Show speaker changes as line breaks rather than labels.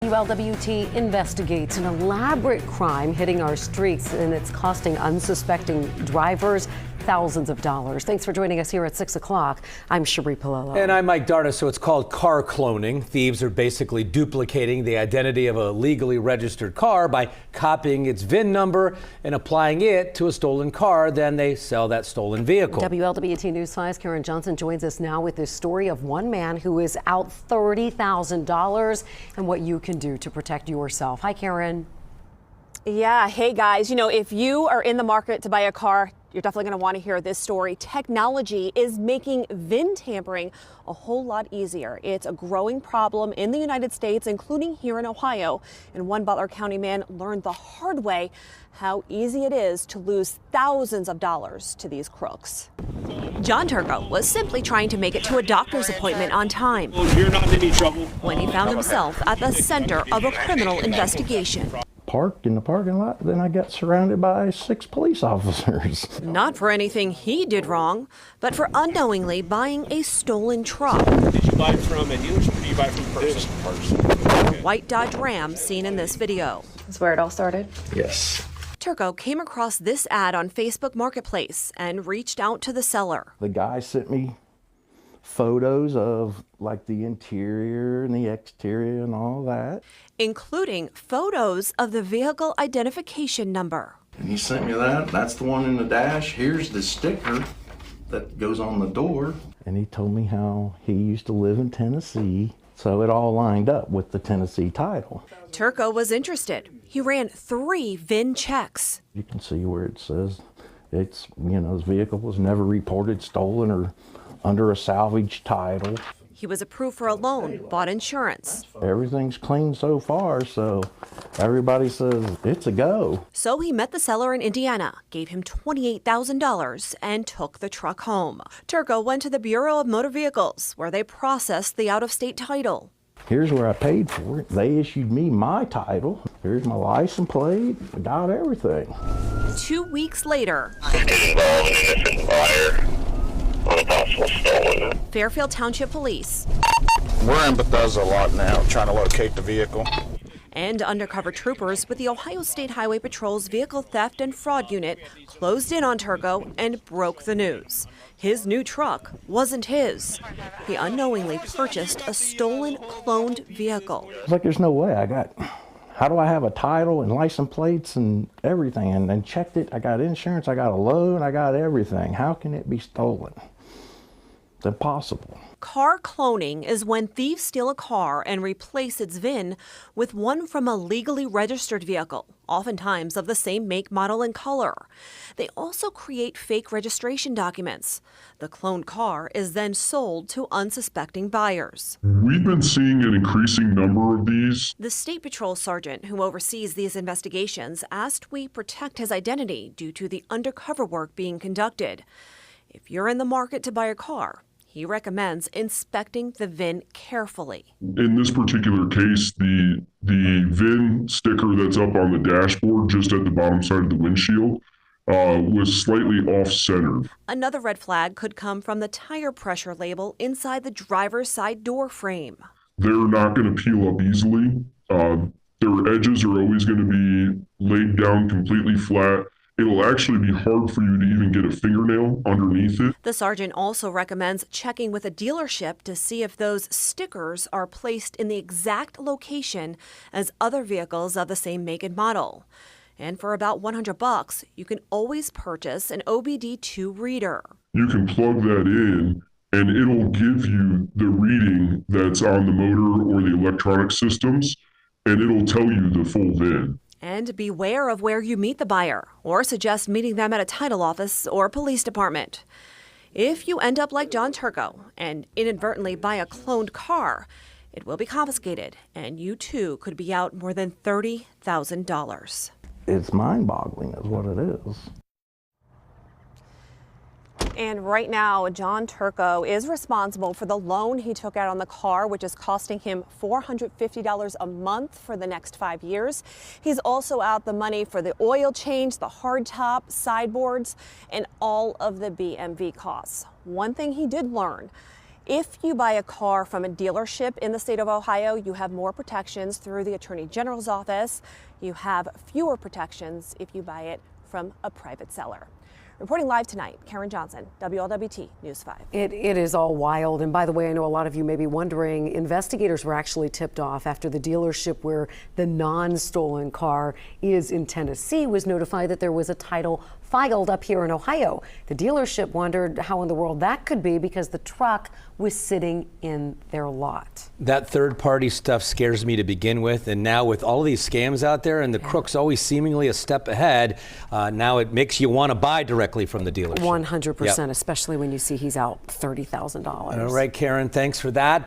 WLWT investigates an elaborate crime hitting our streets, and it's costing unsuspecting drivers thousands of dollars. Thanks for joining us here at 6 o'clock. I'm Cherie Palillo.
And I'm Mike Darda. So it's called car cloning. Thieves are basically duplicating the identity of a legally registered car by copying its VIN number and applying it to a stolen car. Then they sell that stolen vehicle.
WLWT News 5's Karen Johnson joins us now with this story of one man who is out $30,000 and what you can do to protect yourself. Hi, Karen.
Yeah. Hey, guys. You know, if you are in the market to buy a car, you're definitely going to want to hear this story. Technology is making VIN tampering a whole lot easier. It's a growing problem in the United States, including here in Ohio. And one Butler County man learned the hard way how easy it is to lose thousands of dollars to these crooks. John Turco was simply trying to make it to a doctor's appointment on time
You're not in any trouble.
when he found himself at the center of a criminal investigation.
Parked in the parking lot, then I got surrounded by 6 police officers.
Not for anything he did wrong, but for unknowingly buying a stolen truck.
Did you buy it from a dealership or did you buy it from a person?
A white Dodge Ram seen in this video.
That's where it all started.
Yes.
Turco came across this ad on Facebook Marketplace and reached out to the seller.
The guy sent me photos of like the interior and the exterior and all that.
Including photos of the vehicle identification number.
And he sent me that. That's the one in the dash. Here's the sticker that goes on the door. And he told me how he used to live in Tennessee. So it all lined up with the Tennessee title.
Turco was interested. He ran 3 VIN checks.
You can see where it says it's, this vehicle was never reported stolen or under a salvage title.
He was approved for a loan, bought insurance.
Everything's clean so far, so everybody says it's a go.
So he met the seller in Indiana, gave him $28,000, and took the truck home. Turco went to the Bureau of Motor Vehicles, where they processed the out-of-state title.
Here's where I paid for it. They issued me my title. Here's my license plate. I got everything.
2 weeks later,
Involve an innocent buyer on a possible stolen.
Fairfield Township Police
We're in Bethesda a lot now, trying to locate the vehicle.
and undercover troopers with the Ohio State Highway Patrol's Vehicle Theft and Fraud Unit closed in on Turco and broke the news. His new truck wasn't his. He unknowingly purchased a stolen, cloned vehicle.
It's like there's no way. How do I have a title and license plates and everything? And then checked it. I got insurance, I got a loan, I got everything. How can it be stolen? It's impossible.
Car cloning is when thieves steal a car and replace its VIN with one from a legally registered vehicle, oftentimes of the same make, model, and color. They also create fake registration documents. The cloned car is then sold to unsuspecting buyers.
We've been seeing an increasing number of these.
The State Patrol sergeant who oversees these investigations asked we protect his identity due to the undercover work being conducted. If you're in the market to buy a car, he recommends inspecting the VIN carefully.
In this particular case, the VIN sticker that's up on the dashboard, just at the bottom side of the windshield, was slightly off-center.
Another red flag could come from the tire pressure label inside the driver's side door frame.
They're not going to peel up easily. Their edges are always going to be laid down completely flat. It'll actually be hard for you to even get a fingernail underneath it.
The sergeant also recommends checking with a dealership to see if those stickers are placed in the exact location as other vehicles of the same make and model. And for about $100, you can always purchase an OBD2 reader.
You can plug that in and it'll give you the reading that's on the motor or the electronic systems, and it'll tell you the full VIN.
And beware of where you meet the buyer, or suggest meeting them at a title office or police department. If you end up like John Turco and inadvertently buy a cloned car, it will be confiscated, and you too could be out more than $30,000.
It's mind-boggling is what it is.
And right now, John Turco is responsible for the loan he took out on the car, which is costing him $450 a month for the next 5 years. He's also out the money for the oil change, the hardtop, sideboards, and all of the BMV costs. One thing he did learn, If you buy a car from a dealership in the state of Ohio, you have more protections through the Attorney General's office. You have fewer protections if you buy it from a private seller. Reporting live tonight, Karen Johnson, WLWT News 5.
It is all wild. And by the way, I know a lot of you may be wondering, investigators were actually tipped off after the dealership where the non-stolen car is in Tennessee was notified that there was a title filed up here in Ohio. The dealership wondered how in the world that could be because the truck was sitting in their lot.
That third-party stuff scares me to begin with, and now with all of these scams out there and the crooks always seemingly a step ahead, now it makes you want to buy directly from the dealership.
100%, especially when you see he's out $30,000.
All right, Karen, thanks for that.